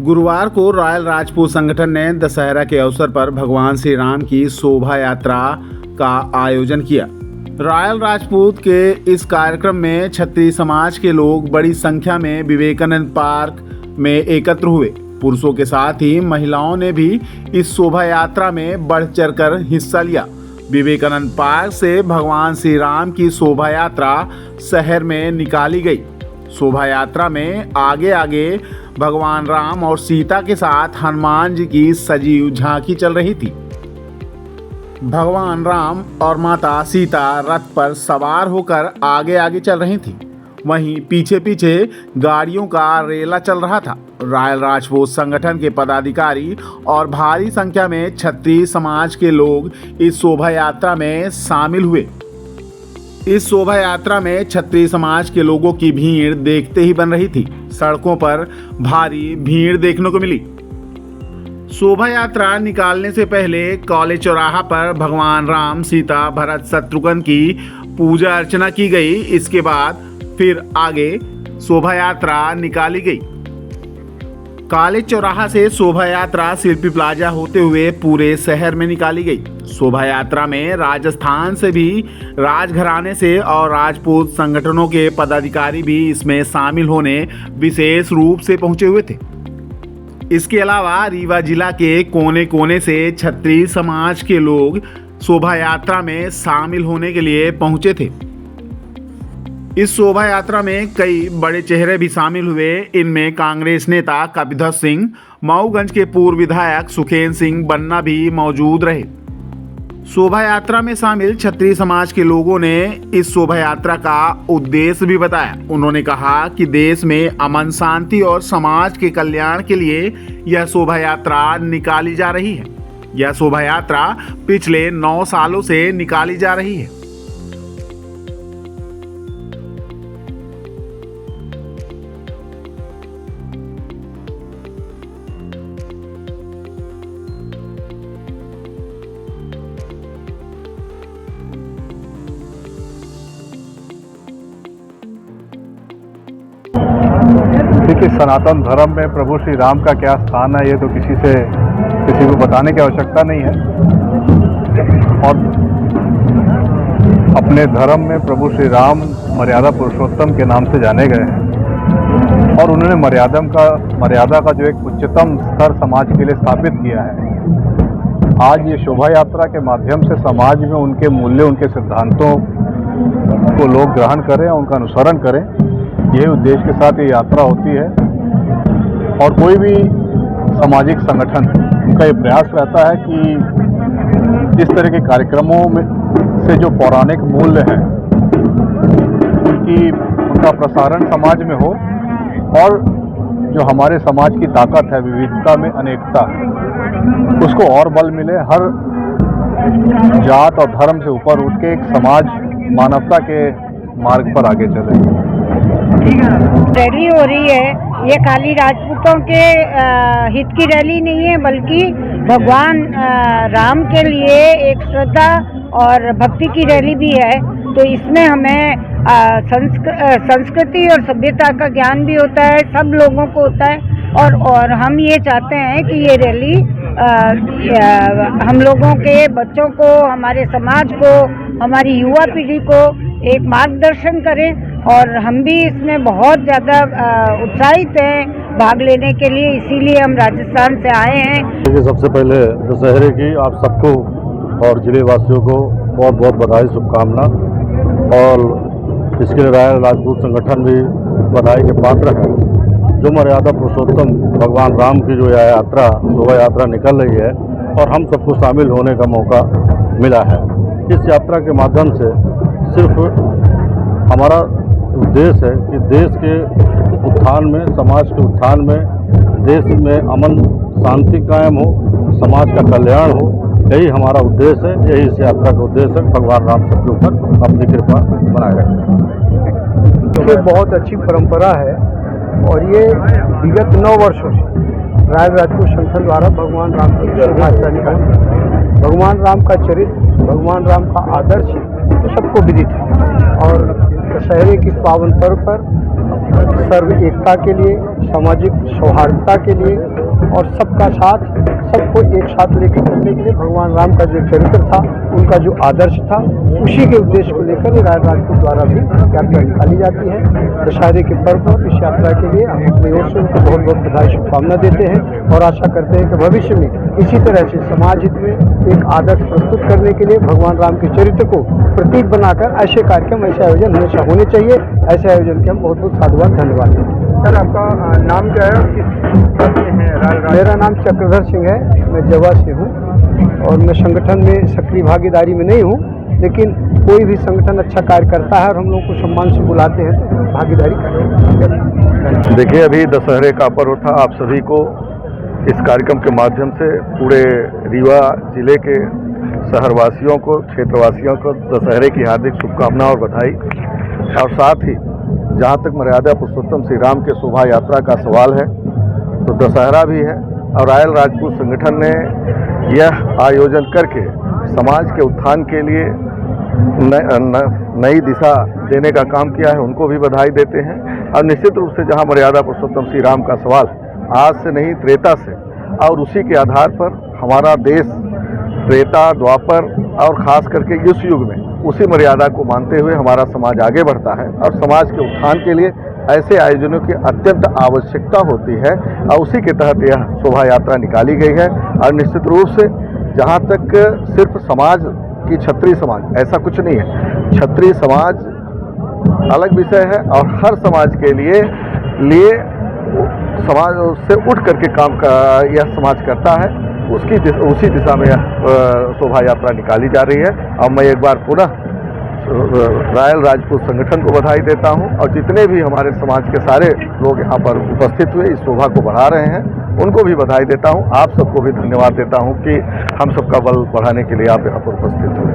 गुरुवार को रॉयल राजपूत संगठन ने दशहरा के अवसर पर भगवान श्री राम की शोभा यात्रा का आयोजन किया। रॉयल राजपूत के इस कार्यक्रम में क्षत्रिय समाज के लोग बड़ी संख्या में विवेकानंद पार्क में एकत्र हुए। पुरुषों के साथ ही महिलाओं ने भी इस शोभा यात्रा में बढ़ चढ़कर हिस्सा लिया। विवेकानंद पार्क से भगवान श्री राम की शोभा यात्रा शहर में निकाली गई। शोभा यात्रा में आगे आगे भगवान राम और सीता के साथ हनुमान जी की सजीव झांकी चल रही थी। भगवान राम और माता सीता रथ पर सवार होकर आगे आगे चल रही थी, वहीं पीछे पीछे गाड़ियों का रेला चल रहा था। रॉयल राजपूत संगठन के पदाधिकारी और भारी संख्या में क्षत्रिय समाज के लोग इस शोभा यात्रा में शामिल हुए। इस शोभा यात्रा में क्षत्रिय समाज के लोगों की भीड़ देखते ही बन रही थी। सड़कों पर भारी भीड़ देखने को मिली। शोभा यात्रा निकालने से पहले कॉलेज चौराहा पर भगवान राम, सीता, भरत, शत्रुघ्न की पूजा अर्चना की गई। इसके बाद फिर आगे शोभा यात्रा निकाली गई। कॉलेज चौराहा से शोभा यात्रा शिल्पी प्लाजा होते हुए पूरे शहर में निकाली गई। शोभा यात्रा में राजस्थान से भी, राजघराने से और राजपूत संगठनों के पदाधिकारी भी इसमें शामिल होने विशेष रूप से पहुंचे हुए थे। इसके अलावा रीवा जिला के कोने कोने से क्षत्रिय समाज के लोग शोभा यात्रा में शामिल होने के लिए पहुंचे थे। इस शोभा यात्रा में कई बड़े चेहरे भी शामिल हुए। इनमें कांग्रेस नेता कपिधर सिंह, मऊगंज के पूर्व विधायक सुखेन सिंह बन्ना भी मौजूद रहे। शोभा यात्रा में शामिल क्षत्रिय समाज के लोगों ने इस शोभा यात्रा का उद्देश्य भी बताया। उन्होंने कहा कि देश में अमन, शांति और समाज के कल्याण के लिए यह शोभा यात्रा निकाली जा रही है। यह शोभा यात्रा पिछले 9 सालों से निकाली जा रही है। देखिए, सनातन धर्म में प्रभु श्री राम का क्या स्थान है, ये तो किसी को बताने की आवश्यकता नहीं है। और अपने धर्म में प्रभु श्री राम मर्यादा पुरुषोत्तम के नाम से जाने गए हैं और उन्होंने मर्यादा का जो एक उच्चतम स्तर समाज के लिए स्थापित किया है। आज ये शोभा यात्रा के माध्यम से समाज में उनके मूल्य, उनके सिद्धांतों को लोग ग्रहण करें, उनका अनुसरण करें, यही उद्देश्य के साथ ये यात्रा होती है। और कोई भी सामाजिक संगठन का ये प्रयास रहता है कि इस तरह के कार्यक्रमों में से जो पौराणिक मूल्य हैं उनका प्रसारण समाज में हो और जो हमारे समाज की ताकत है, विविधता में अनेकता, उसको और बल मिले। हर जात और धर्म से ऊपर उठ के एक समाज मानवता के मार्ग पर आगे चले। रैली हो रही है, ये खाली राजपूतों के हित की रैली नहीं है, बल्कि भगवान राम के लिए एक श्रद्धा और भक्ति की रैली भी है। तो इसमें हमें संस्कृति और सभ्यता का ज्ञान भी होता है, सब लोगों को होता है। और हम ये चाहते हैं कि ये रैली हम लोगों के बच्चों को, हमारे समाज को, हमारी युवा पीढ़ी को एक मार्गदर्शन करें। और हम भी इसमें बहुत ज़्यादा उत्साहित हैं भाग लेने के लिए, इसीलिए हम राजस्थान से आए हैं। देखिए, सबसे पहले दशहरे की आप सबको और जिले वासियों को बहुत बहुत बधाई, शुभकामना। और इसके लिए रॉयल राजपूत संगठन भी बधाई के पात्र है। जो मर्यादा पुरुषोत्तम भगवान राम की जो यात्रा, शोभा यात्रा निकल रही है और हम सबको शामिल होने का मौका मिला है। इस यात्रा के माध्यम से सिर्फ हमारा उद्देश्य है कि देश के उत्थान में, समाज के उत्थान में, देश में अमन शांति कायम हो, समाज का कल्याण हो, यही हमारा उद्देश्य है। यही इस यात्रा का उद्देश्य है। भगवान राम सबके ऊपर अपनी कृपा बनाए रखें। ये बहुत अच्छी परंपरा है और ये विगत 9 वर्षों से रॉयल राजपूत संगठन द्वारा भगवान राम की शोभा यात्रा निकाली। भगवान राम का चरित्र, भगवान राम का आदर्श तो सबको विदित है। और दशहरे के पावन पर्व पर सर्व एकता के लिए, सामाजिक सौहार्दता के लिए और सबका साथ, सबको एक साथ लेकर चलने के लिए भगवान राम का जो चरित्र था, उनका जो आदर्श था, उसी के उद्देश्य को लेकर रायल राजपूत द्वारा भी यात्रा निकाली जाती है। दशहरे के पर्व पर इस यात्रा के लिए हम अपनी ओर से उनको बहुत बहुत बधाई शुभकामना देते हैं और आशा करते हैं कि भविष्य में इसी तरह से समाज हित में एक आदर्श प्रस्तुत करने के लिए भगवान राम के चरित्र को प्रतीक बनाकर ऐसे कार्यक्रम, ऐसे आयोजन हमेशा होने चाहिए। ऐसे आयोजन के हम बहुत बहुत साधुवाद धन्यवाद देते हैं। सर, आपका नाम क्या है और किस पद में है रायल मेरा नाम चक्रधर सिंह है, मैं जवा से हूँ और मैं संगठन में सक्रिय भागीदारी में नहीं हूँ, लेकिन कोई भी संगठन अच्छा कार्य करता है और हम लोग को सम्मान से बुलाते हैं तो भागीदारी करते हैं। देखिए, अभी दशहरे का पर्व था। आप सभी को इस कार्यक्रम के माध्यम से पूरे रीवा जिले के शहरवासियों को, क्षेत्रवासियों को दशहरे की हार्दिक शुभकामनाएं और बधाई। और साथ ही जहां तक मर्यादा पुरुषोत्तम श्री राम के शोभा यात्रा का सवाल है तो दशहरा भी है और रायल राजपूत संगठन ने यह आयोजन करके समाज के उत्थान के लिए नई दिशा देने का काम किया है, उनको भी बधाई देते हैं। और निश्चित रूप से जहां मर्यादा पुरुषोत्तम श्री राम का सवाल आज से नहीं, त्रेता से, और उसी के आधार पर हमारा देश त्रेता, द्वापर और खास करके इस युग में उसी मर्यादा को मानते हुए हमारा समाज आगे बढ़ता है और समाज के उत्थान के लिए ऐसे आयोजनों की अत्यंत आवश्यकता होती है और उसी के तहत यह शोभा यात्रा निकाली गई है। और निश्चित रूप से जहां तक सिर्फ समाज की क्षत्रिय समाज, ऐसा कुछ नहीं है। क्षत्रिय समाज अलग विषय है और हर समाज के लिए समाज से उठ करके काम का यह समाज करता है, उसी दिशा में शोभा यात्रा निकाली जा रही है। और मैं एक बार पुनः रायल राजपूत संगठन को बधाई देता हूं और जितने भी हमारे समाज के सारे लोग यहाँ पर उपस्थित हुए इस शोभा को बढ़ा रहे हैं, उनको भी बधाई देता हूं। आप सबको भी धन्यवाद देता हूं कि हम सबका बल बढ़ाने के लिए आप यहाँ पर उपस्थित हुए।